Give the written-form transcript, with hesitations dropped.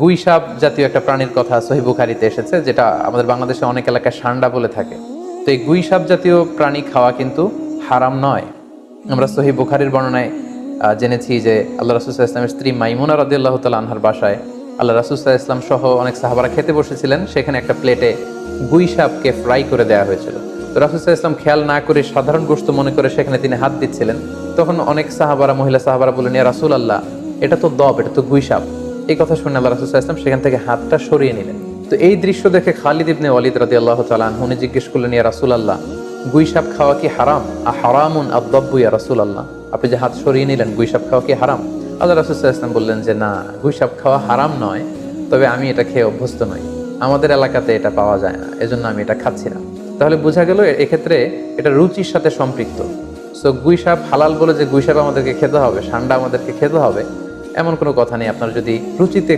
গুই সাপ জাতীয় একটা প্রাণীর কথা সহিহ বুখারীতে এসেছে, যেটা আমাদের বাংলাদেশে অনেক এলাকায় সান্ডা বলে থাকে। তো এই গুই সাপ জাতীয় প্রাণী খাওয়া কিন্তু হারাম নয়। আমরা সহিহ বুখারীর বর্ণনায় জেনেছি যে আল্লাহ রাসূল সাল্লাল্লাহু আলাইহি ওয়াসাল্লামের স্ত্রী মাইমুনা রাদিয়াল্লাহু তাআলা আনহার বাসায় আল্লাহ রাসূল সাল্লাল্লাহু আলাইহি ওয়াসাল্লাম সহ অনেক সাহাবারা খেতে বসেছিলেন। সেখানে একটা প্লেটে গুই সাপকে ফ্রাই করে দেওয়া হয়েছিল। তো রাসূল সাল্লাল্লাহু আলাইহি ওয়াসাল্লাম খেয়াল না করে সাধারণ গোশত মনে করে সেখানে তিনি হাত দিচ্ছিলেন। তখন অনেক সাহাবারা, মহিলা সাহাবারা বললেন, ইয়া রাসূলুল্লাহ, এটা তো দব, এটা তো গুই সাপ। এই কথা শুনে আল্লাহ রাসূল সাল্লাল্লাহু আলাইহি ওয়াসাল্লাম সেখান থেকে হাতটা সরিয়ে নিলেন। তো এই দৃশ্য দেখে খালিদ ইবনে ওয়ালিদ রাদিয়াল্লাহু তাআলা আনহু উনি জিজ্ঞেস করলেন, ইয়া রাসূলুল্লাহ, গুই সাপ খাওয়া কি হারাম? হারামুন আদ-দাব্বু ইয়া রাসূলুল্লাহ, আপনি যে হাত সরিয়ে নিলেন, গুই সাপ খাওয়া কি হারাম? আল্লাহ রাসূল সাল্লাল্লাহু আলাইহি ওয়াসাল্লাম বললেন যে না, গুই সাপ খাওয়া হারাম নয়, তবে আমি এটা খেয়ে অভ্যস্ত নই, আমাদের এলাকাতে এটা পাওয়া যায় না, এজন্য আমি এটা খাচ্ছি না। তাহলে বোঝা গেল এক্ষেত্রে এটা রুচির সাথে সম্পৃক্ত। সো গুই সাপ হালাল বলে যে গুই সাপ আমাদেরকে খেতে হবে, সান্ডা আমাদেরকে খেতে হবে, এমন কোনো কথা নেই। আপনার যদি রুচিতে